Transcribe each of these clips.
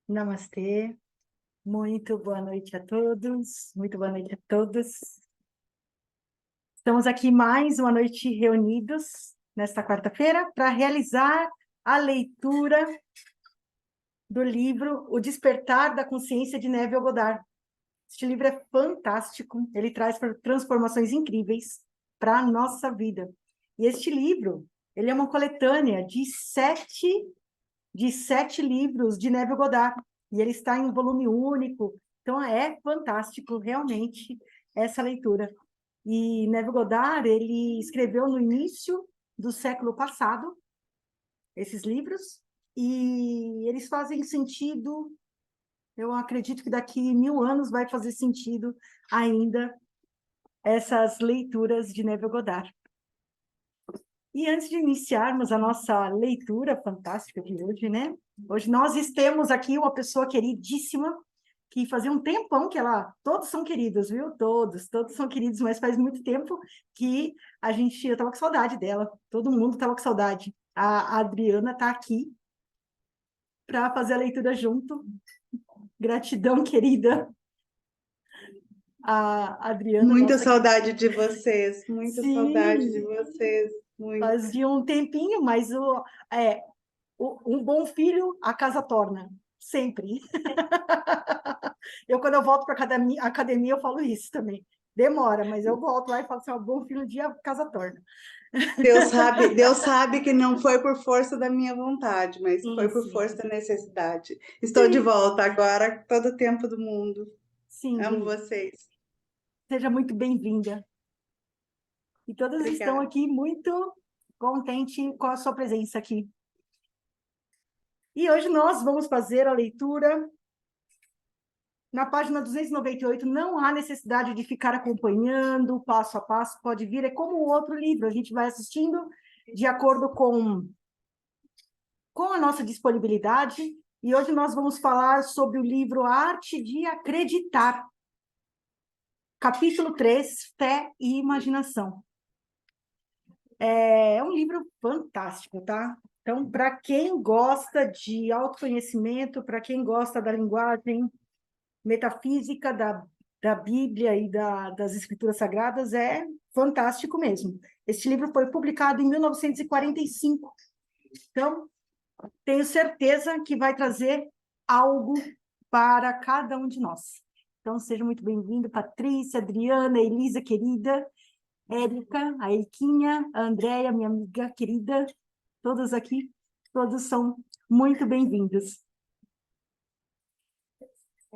Namastê, muito boa noite a todos, muito boa noite a todas. Estamos aqui mais uma noite reunidos nesta quarta-feira para realizar a leitura do livro O Despertar da Consciência de Neville Goddard. Este livro é fantástico, ele traz transformações incríveis para a nossa vida. E este livro, ele é uma coletânea de sete livros de Neville Goddard, e ele está em um volume único, então é fantástico, realmente, essa leitura. E Neville Goddard, ele escreveu no início do século passado, esses livros, e eles fazem sentido, eu acredito que daqui 1000 anos vai fazer sentido ainda essas leituras de Neville Goddard. E antes de iniciarmos a nossa leitura fantástica de hoje, né? Hoje nós temos aqui uma pessoa queridíssima, que fazia um tempão que todos são queridos, viu? Todos são queridos, mas faz muito tempo que eu estava com saudade dela, todo mundo estava com saudade. A Adriana está aqui para fazer a leitura junto. Gratidão, querida. A Adriana, Muita nossa... saudade de vocês, muita saudade de Sim, vocês, muito. fazia um tempinho, mas um bom filho a casa torna, sempre. Quando eu volto para academia, eu falo isso também. Demora, mas eu volto lá e falo assim, um bom filho a casa torna. Deus sabe que não foi por força da minha vontade, mas Sim, foi por sim. força da necessidade. Estou de Sim, volta agora, todo o tempo do mundo. sim, Amo Dri. vocês. Seja muito bem-vinda. E todas estão Obrigada. aqui muito contentes com a sua presença aqui. E hoje nós vamos fazer a leitura na página 298. Não há necessidade de ficar acompanhando passo a passo, pode vir, é como o outro livro, a gente vai assistindo de acordo com a nossa disponibilidade, e hoje nós vamos falar sobre o livro A Arte de Acreditar, capítulo 3, Fé e Imaginação. É um livro fantástico, tá? Então, para quem gosta de autoconhecimento, para quem gosta da linguagem metafísica da Bíblia e das Escrituras Sagradas, é fantástico mesmo. Este livro foi publicado em 1945. Então, tenho certeza que vai trazer algo para cada um de nós. Então, seja muito bem-vindo, Patrícia, Adriana, Elisa, querida, Érica, a Eriquinha, a Andréia, minha amiga querida, todos aqui, todos são muito bem-vindos.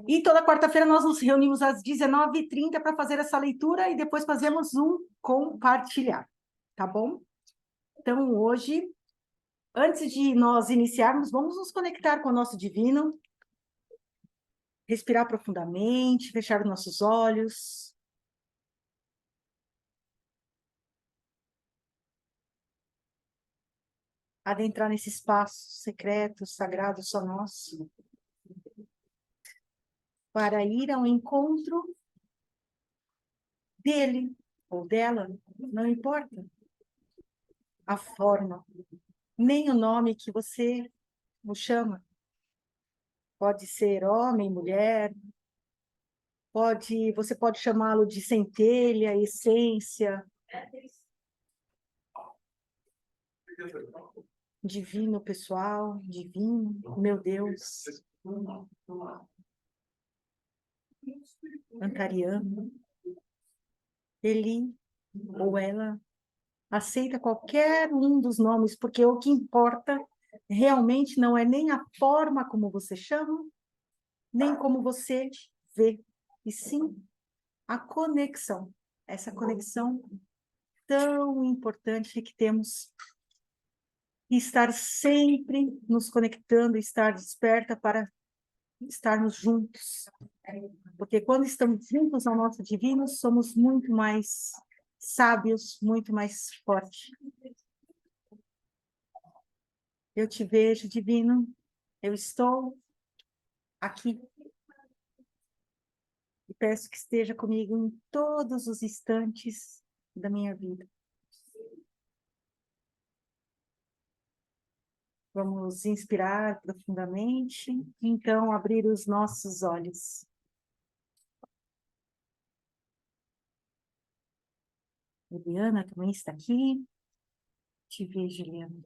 E toda quarta-feira nós nos reunimos às 19h30 para fazer essa leitura e depois fazemos um compartilhar, tá bom? Então, hoje, antes de nós iniciarmos, vamos nos conectar com o nosso divino, respirar profundamente, fechar os nossos olhos. Adentrar nesse espaço secreto, sagrado, só nosso, para ir ao encontro dele ou dela, não importa a forma, nem o nome que você o chama. Pode ser homem, mulher, você pode chamá-lo de centelha, essência, divino pessoal, divino, meu Deus, antariano, ele ou ela aceita qualquer um dos nomes, porque o que importa realmente não é nem a forma como você chama, nem como você vê, e sim a conexão, essa conexão tão importante que temos, estar sempre nos conectando, estar desperta para estarmos juntos, porque quando estamos juntos ao nosso divino, somos muito mais sábios, muito mais fortes. Eu te vejo, divino, eu estou aqui e peço que esteja comigo em todos os instantes da minha vida. Vamos inspirar profundamente, então abrir os nossos olhos. Eliana também está aqui. Te vejo, Eliana.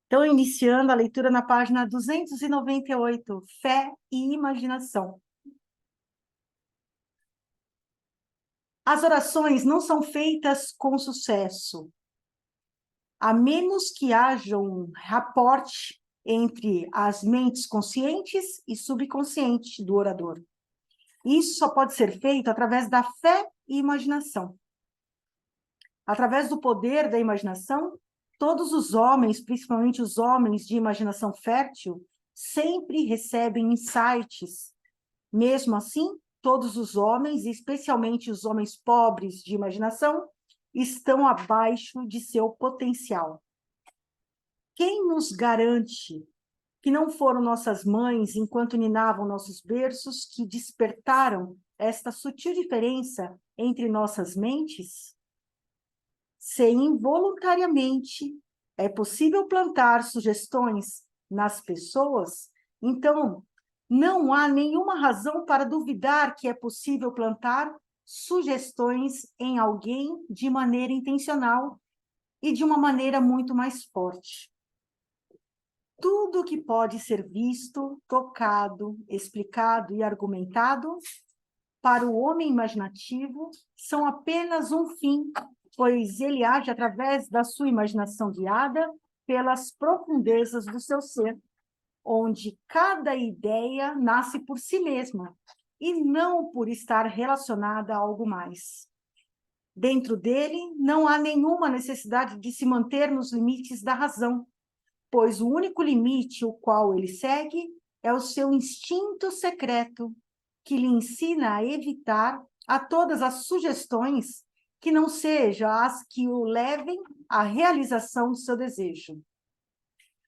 Então, iniciando a leitura na página 298, Fé e Imaginação. As orações não são feitas com sucesso, a menos que haja um raporte entre as mentes conscientes e subconscientes do orador. Isso só pode ser feito através da fé e imaginação. Através do poder da imaginação, todos os homens, principalmente os homens de imaginação fértil, sempre recebem insights. Mesmo assim, todos os homens, especialmente os homens pobres de imaginação, estão abaixo de seu potencial. Quem nos garante que não foram nossas mães, enquanto ninavam nossos berços, que despertaram esta sutil diferença entre nossas mentes? Se involuntariamente é possível plantar sugestões nas pessoas, então não há nenhuma razão para duvidar que é possível plantar sugestões em alguém de maneira intencional e de uma maneira muito mais forte. Tudo que pode ser visto, tocado, explicado e argumentado para o homem imaginativo são apenas um fim, pois ele age através da sua imaginação guiada pelas profundezas do seu ser, onde cada ideia nasce por si mesma e não por estar relacionada a algo mais. Dentro dele, não há nenhuma necessidade de se manter nos limites da razão, pois o único limite o qual ele segue é o seu instinto secreto, que lhe ensina a evitar a todas as sugestões que não sejam as que o levem à realização do seu desejo.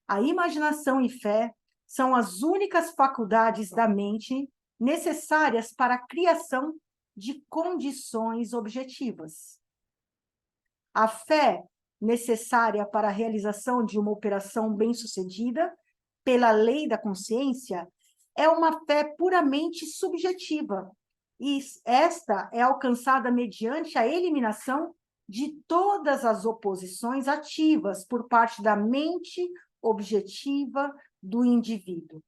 A imaginação e fé são as únicas faculdades da mente necessárias para a criação de condições objetivas. A fé necessária para a realização de uma operação bem-sucedida, pela lei da consciência, é uma fé puramente subjetiva, e esta é alcançada mediante a eliminação de todas as oposições ativas por parte da mente objetiva do indivíduo.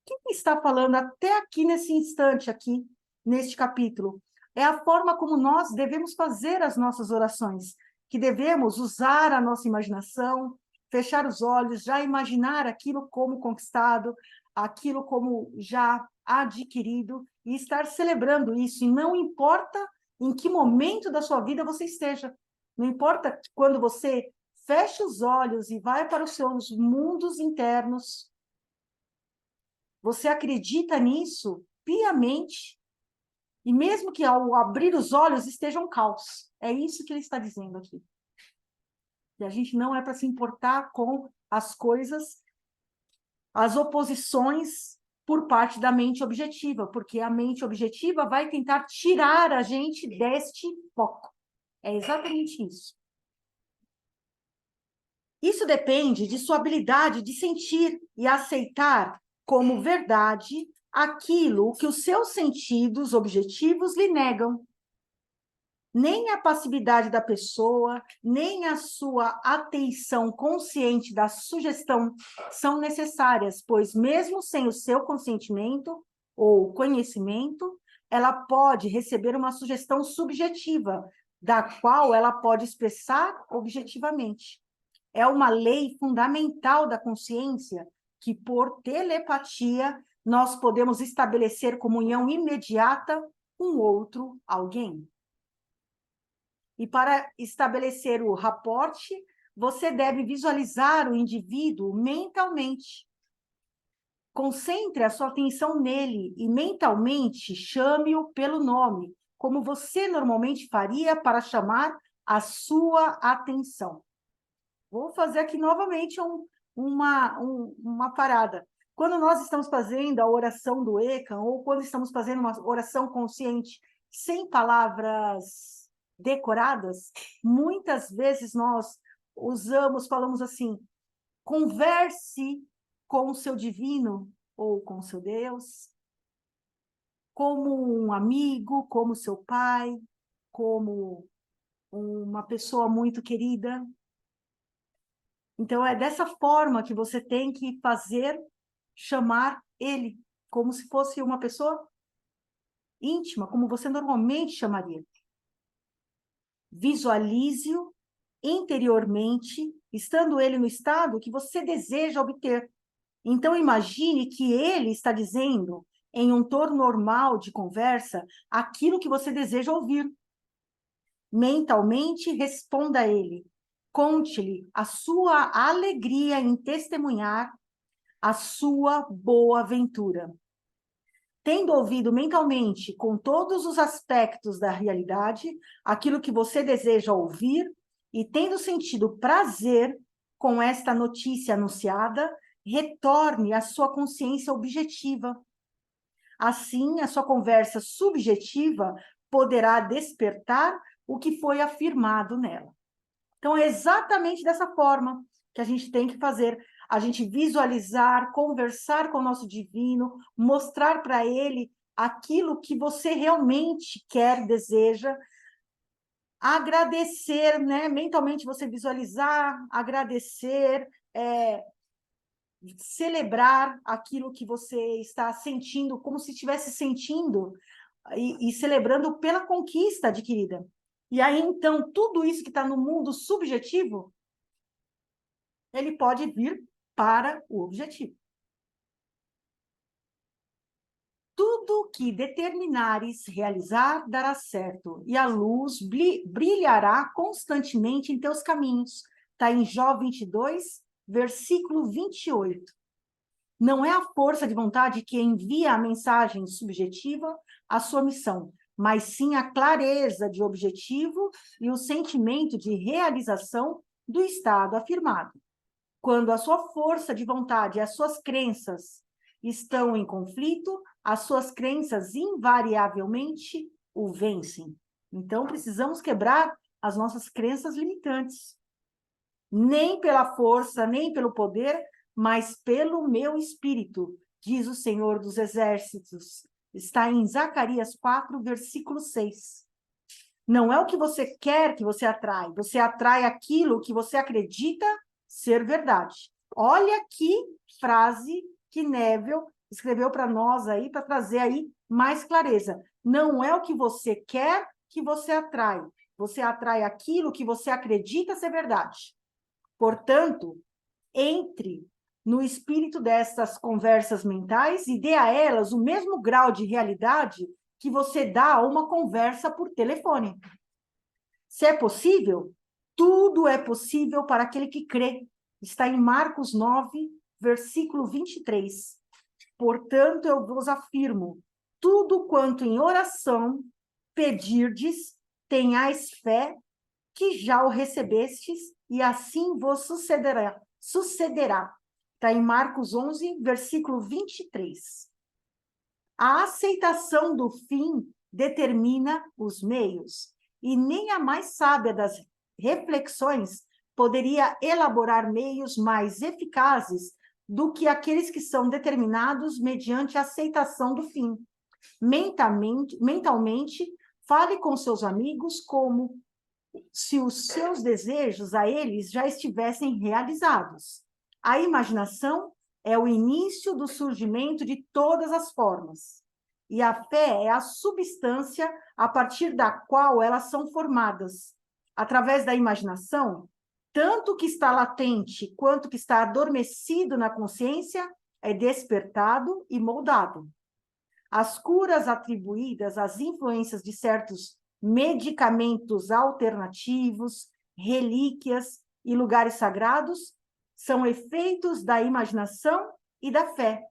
Quem está falando até aqui nesse instante, aqui, neste capítulo, é a forma como nós devemos fazer as nossas orações, que devemos usar a nossa imaginação, fechar os olhos, já imaginar aquilo como conquistado, aquilo como já adquirido, e estar celebrando isso, e não importa em que momento da sua vida você esteja, não importa quando você fecha os olhos e vai para os seus mundos internos, você acredita nisso piamente, e mesmo que ao abrir os olhos esteja um caos. É isso que ele está dizendo aqui. E a gente não é para se importar com as coisas, as oposições por parte da mente objetiva, porque a mente objetiva vai tentar tirar a gente deste foco. É exatamente isso. Isso depende de sua habilidade de sentir e aceitar como verdade aquilo que os seus sentidos objetivos lhe negam. Nem a passividade da pessoa, nem a sua atenção consciente da sugestão são necessárias, pois mesmo sem o seu consentimento ou conhecimento, ela pode receber uma sugestão subjetiva, da qual ela pode expressar objetivamente. É uma lei fundamental da consciência que, por telepatia, nós podemos estabelecer comunhão imediata com outro alguém. E para estabelecer o raporte, você deve visualizar o indivíduo mentalmente. Concentre a sua atenção nele e mentalmente chame-o pelo nome, como você normalmente faria para chamar a sua atenção. Vou fazer aqui novamente uma parada. Quando nós estamos fazendo a oração do ECA, ou quando estamos fazendo uma oração consciente sem palavras decoradas, muitas vezes nós falamos assim, Converse com o seu divino ou com o seu Deus, como um amigo, como seu pai, como uma pessoa muito querida. Então, é dessa forma que você tem que fazer chamar ele, como se fosse uma pessoa íntima, como você normalmente chamaria. Visualize-o interiormente, estando ele no estado que você deseja obter. Então, imagine que ele está dizendo, em um tom normal de conversa, aquilo que você deseja ouvir. Mentalmente, responda a ele. Conte-lhe a sua alegria em testemunhar a sua boa ventura. Tendo ouvido mentalmente, com todos os aspectos da realidade, aquilo que você deseja ouvir, e tendo sentido prazer com esta notícia anunciada, retorne à sua consciência objetiva. Assim, a sua conversa subjetiva poderá despertar o que foi afirmado nela. Então, é exatamente dessa forma que a gente tem que fazer. A gente visualizar, conversar com o nosso divino, mostrar para ele aquilo que você realmente quer, deseja, agradecer, né? Mentalmente você visualizar, agradecer, celebrar aquilo que você está sentindo, como se estivesse sentindo e celebrando pela conquista adquirida. E aí, então, tudo isso que está no mundo subjetivo, ele pode vir para o objetivo. Tudo que determinares realizar dará certo, e a luz brilhará constantemente em teus caminhos. Está em Jó 22, versículo 28. Não é a força de vontade que envia a mensagem subjetiva à sua missão, mas sim a clareza de objetivo e o sentimento de realização do estado afirmado. Quando a sua força de vontade e as suas crenças estão em conflito, as suas crenças invariavelmente o vencem. Então, precisamos quebrar as nossas crenças limitantes. Nem pela força, nem pelo poder, mas pelo meu espírito, diz o Senhor dos Exércitos. Está em Zacarias 4, versículo 6. Não é o que você quer que você atrai aquilo que você acredita ser verdade. Olha que frase que Neville escreveu para nós aí, para trazer aí mais clareza. Não é o que você quer que você atrai aquilo que você acredita ser verdade. Portanto, entre no espírito dessas conversas mentais e dê a elas o mesmo grau de realidade que você dá a uma conversa por telefone. Se é possível, tudo é possível para aquele que crê. Está em Marcos 9, versículo 23. Portanto, eu vos afirmo, tudo quanto em oração pedirdes, tenhais fé que já o recebestes, e assim vos sucederá. Está em Marcos 11, versículo 23. A aceitação do fim determina os meios, e nem a mais sábia das reflexões poderia elaborar meios mais eficazes do que aqueles que são determinados mediante a aceitação do fim. Mentalmente, fale com seus amigos como se os seus desejos a eles já estivessem realizados. A imaginação é o início do surgimento de todas as formas. E a fé é a substância a partir da qual elas são formadas. Através da imaginação, tanto o que está latente quanto o que está adormecido na consciência é despertado e moldado. As curas atribuídas às influências de certos medicamentos alternativos, relíquias e lugares sagrados são efeitos da imaginação e da fé.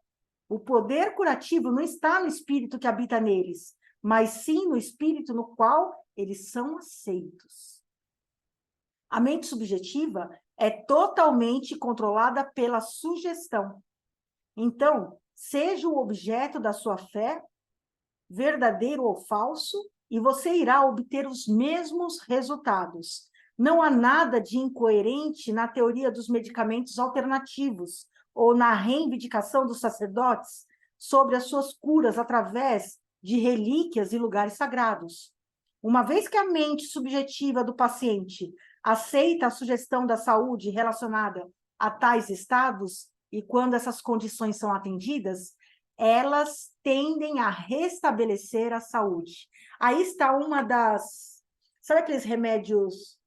O poder curativo não está no espírito que habita neles, mas sim no espírito no qual eles são aceitos. A mente subjetiva é totalmente controlada pela sugestão. Então, seja o objeto da sua fé, verdadeiro ou falso, e você irá obter os mesmos resultados. Não há nada de incoerente na teoria dos medicamentos alternativos ou na reivindicação dos sacerdotes sobre as suas curas através de relíquias e lugares sagrados. Uma vez que a mente subjetiva do paciente aceita a sugestão da saúde relacionada a tais estados, e quando essas condições são atendidas, elas tendem a restabelecer a saúde. Aí está uma das... Sabe aqueles remédios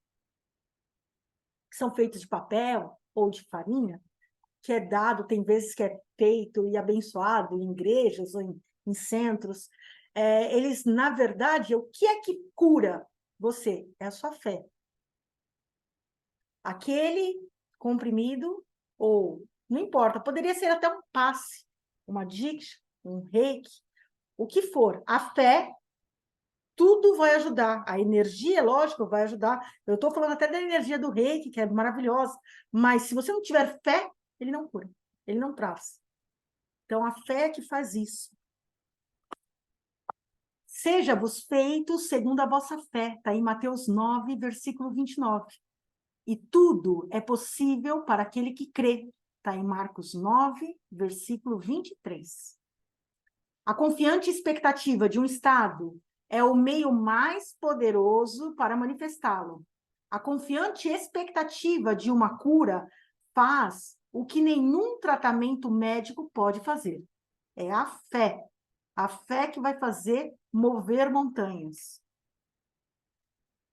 que são feitos de papel ou de farinha? Que é dado, tem vezes que é feito e abençoado em igrejas ou em centros. Eles, na verdade, o que é que cura você? É a sua fé. Aquele comprimido, ou não importa, poderia ser até um passe, uma diksha, um reiki, o que for. A fé, tudo vai ajudar. A energia, lógico, vai ajudar. Eu estou falando até da energia do reiki, que é maravilhosa, mas se você não tiver fé, ele não cura, ele não traz. Então, a fé é que faz isso. Seja-vos feito segundo a vossa fé, está em Mateus 9, versículo 29. E tudo é possível para aquele que crê, está em Marcos 9, versículo 23. A confiante expectativa de um estado é o meio mais poderoso para manifestá-lo. A confiante expectativa de uma cura faz o que nenhum tratamento médico pode fazer. É a fé. A fé que vai fazer mover montanhas.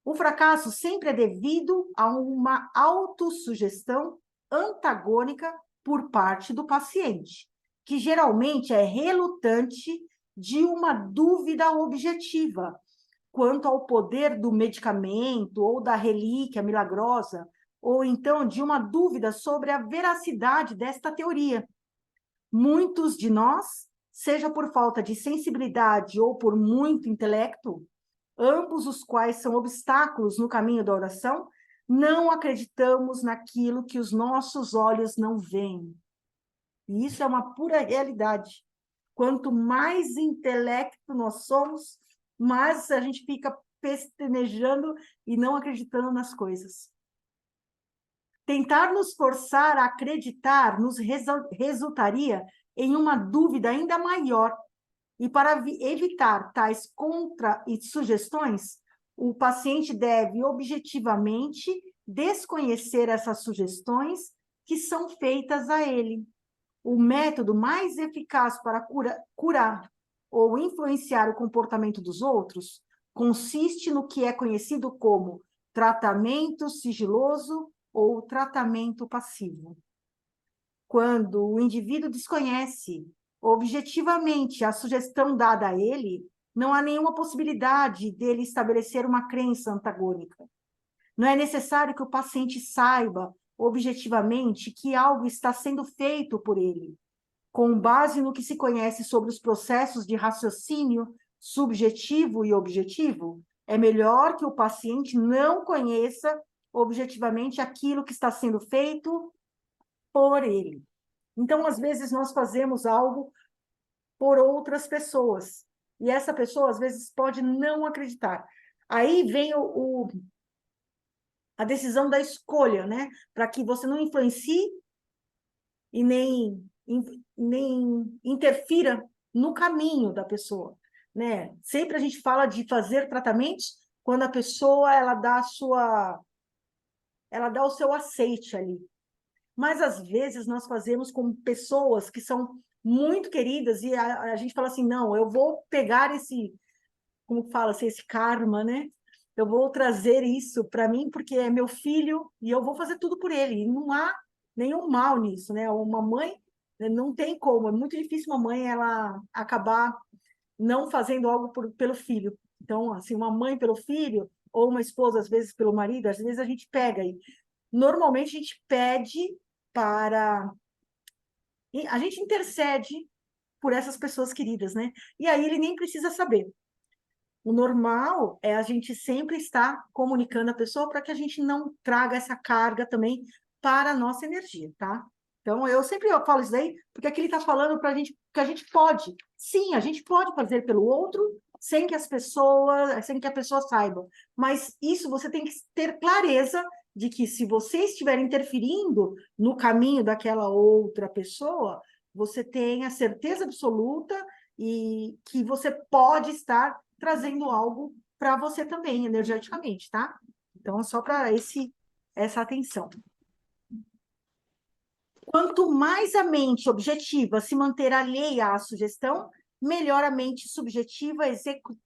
O fracasso sempre é devido a uma autossugestão antagônica por parte do paciente, que geralmente é relutante de uma dúvida objetiva quanto ao poder do medicamento ou da relíquia milagrosa, ou então de uma dúvida sobre a veracidade desta teoria. Muitos de nós, seja por falta de sensibilidade ou por muito intelecto, ambos os quais são obstáculos no caminho da oração, não acreditamos naquilo que os nossos olhos não veem. E isso é uma pura realidade. Quanto mais intelecto nós somos, mais a gente fica pestanejando e não acreditando nas coisas. Tentar nos forçar a acreditar nos resultaria em uma dúvida ainda maior. E para evitar tais contra e sugestões, o paciente deve objetivamente desconhecer essas sugestões que são feitas a ele. O método mais eficaz para curar ou influenciar o comportamento dos outros consiste no que é conhecido como tratamento sigiloso ou tratamento passivo. Quando o indivíduo desconhece objetivamente a sugestão dada a ele, não há nenhuma possibilidade dele estabelecer uma crença antagônica. Não é necessário que o paciente saiba objetivamente que algo está sendo feito por ele. Com base no que se conhece sobre os processos de raciocínio subjetivo e objetivo, é melhor que o paciente não conheça objetivamente aquilo que está sendo feito por ele. Então, às vezes, nós fazemos algo por outras pessoas, e essa pessoa, às vezes, pode não acreditar. Aí vem a decisão da escolha, né? Para que você não influencie e nem interfira no caminho da pessoa, né? Sempre a gente fala de fazer tratamentos quando a pessoa ela dá o seu aceite ali. Mas às vezes nós fazemos com pessoas que são muito queridas e a gente fala assim, não, eu vou pegar esse, como fala, assim, esse karma, né? Eu vou trazer isso para mim porque é meu filho e eu vou fazer tudo por ele. E não há nenhum mal nisso, né? Uma mãe, né, não tem como, é muito difícil uma mãe ela acabar não fazendo algo pelo filho. Então, assim, uma mãe pelo filho ou uma esposa às vezes pelo marido, às vezes a gente pega e normalmente a gente pede para a gente intercede por essas pessoas queridas, né? E aí ele nem precisa saber. O normal é a gente sempre estar comunicando a pessoa para que a gente não traga essa carga também para a nossa energia, tá? Então, eu sempre falo isso aí, porque aqui ele está falando para a gente que a gente pode. Sim, a gente pode fazer pelo outro sem que a pessoa saiba. Mas isso você tem que ter clareza de que se você estiver interferindo no caminho daquela outra pessoa, você tenha certeza absoluta e que você pode estar trazendo algo para você também, energeticamente, tá? Então, só para essa atenção. Quanto mais a mente objetiva se manter alheia à sugestão, melhor a mente subjetiva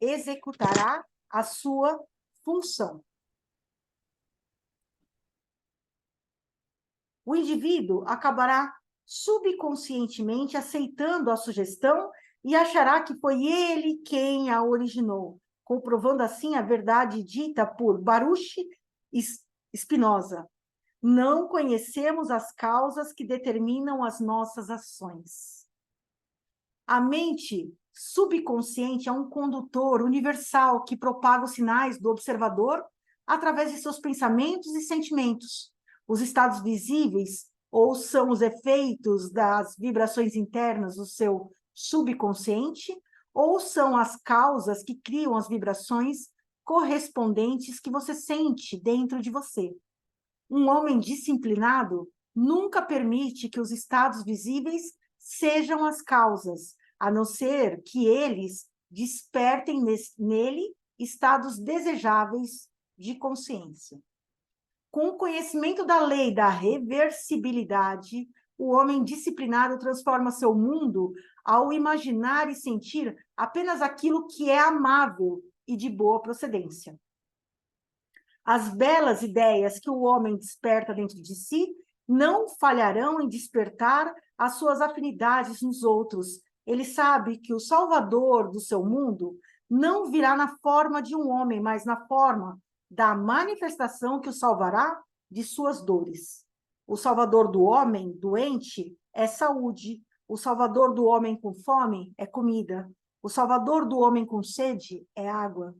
executará a sua função. O indivíduo acabará subconscientemente aceitando a sugestão e achará que foi ele quem a originou, comprovando assim a verdade dita por Baruch Spinoza. Não conhecemos as causas que determinam as nossas ações. A mente subconsciente é um condutor universal que propaga os sinais do observador através de seus pensamentos e sentimentos. Os estados visíveis, ou são os efeitos das vibrações internas do seu subconsciente, ou são as causas que criam as vibrações correspondentes que você sente dentro de você. Um homem disciplinado nunca permite que os estados visíveis sejam as causas, a não ser que eles despertem nele estados desejáveis de consciência. Com o conhecimento da lei da reversibilidade, o homem disciplinado transforma seu mundo ao imaginar e sentir apenas aquilo que é amável e de boa procedência. As belas ideias que o homem desperta dentro de si não falharão em despertar as suas afinidades nos outros. Ele sabe que o salvador do seu mundo não virá na forma de um homem, mas na forma da manifestação que o salvará de suas dores. O salvador do homem doente é saúde. O salvador do homem com fome é comida. O salvador do homem com sede é água.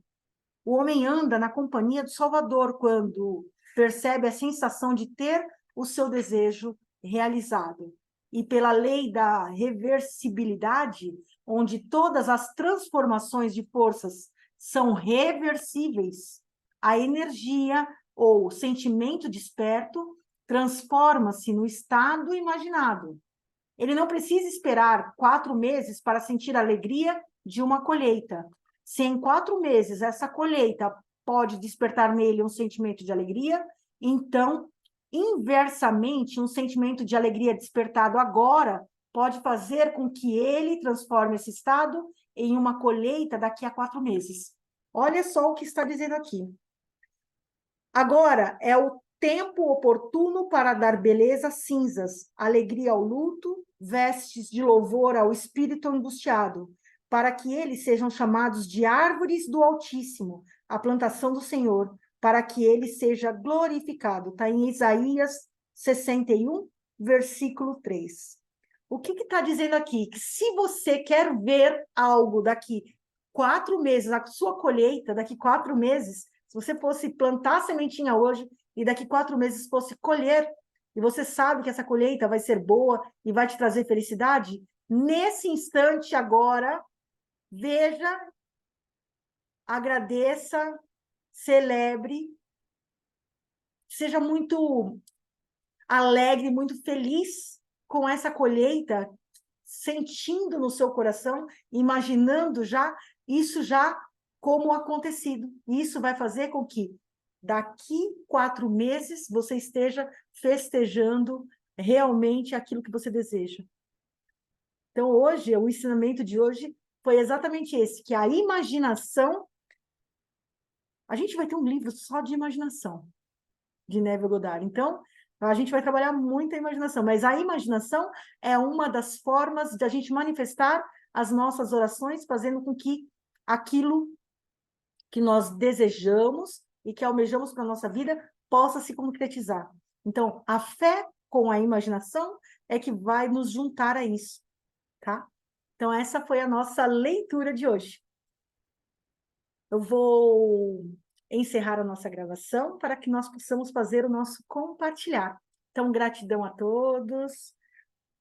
O homem anda na companhia do Salvador quando percebe a sensação de ter o seu desejo realizado. E pela lei da reversibilidade, onde todas as transformações de forças são reversíveis, a energia ou sentimento desperto transforma-se no estado imaginado. Ele não precisa esperar 4 meses para sentir a alegria de uma colheita. Se em 4 meses essa colheita pode despertar nele um sentimento de alegria, então, inversamente, um sentimento de alegria despertado agora pode fazer com que ele transforme esse estado em uma colheita daqui a 4 meses. Olha só o que está dizendo aqui. Agora é o tempo oportuno para dar beleza às cinzas, alegria ao luto, vestes de louvor ao espírito angustiado, para que eles sejam chamados de árvores do Altíssimo, a plantação do Senhor, para que ele seja glorificado. Está em Isaías 61, versículo 3. O que está dizendo aqui? Que se você quer ver algo daqui 4 meses, a sua colheita daqui 4 meses, se você fosse plantar a sementinha hoje e daqui 4 meses fosse colher, e você sabe que essa colheita vai ser boa e vai te trazer felicidade, nesse instante agora, veja, agradeça, celebre, seja muito alegre, muito feliz com essa colheita, sentindo no seu coração, imaginando já, isso já como acontecido. Isso vai fazer com que daqui 4 meses você esteja festejando realmente aquilo que você deseja. Então, hoje, o ensinamento de hoje foi exatamente esse, que a imaginação... A gente vai ter um livro só de imaginação, de Neville Goddard. Então, a gente vai trabalhar muito a imaginação, mas a imaginação é uma das formas de a gente manifestar as nossas orações, fazendo com que aquilo que nós desejamos e que almejamos para a nossa vida possa se concretizar. Então, a fé com a imaginação é que vai nos juntar a isso, tá? Então, essa foi a nossa leitura de hoje. Eu vou encerrar a nossa gravação para que nós possamos fazer o nosso compartilhar. Então, gratidão a todos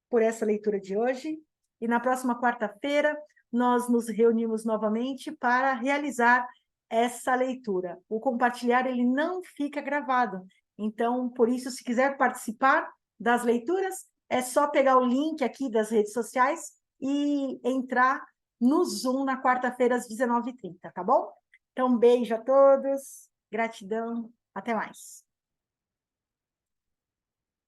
por essa leitura de hoje e na próxima quarta-feira nós nos reunimos novamente para realizar essa leitura. O compartilhar, ele não fica gravado. Então, por isso, se quiser participar das leituras, é só pegar o link aqui das redes sociais e entrar no Zoom na quarta-feira às 19h30, tá bom? Então, um beijo a todos, gratidão, até mais.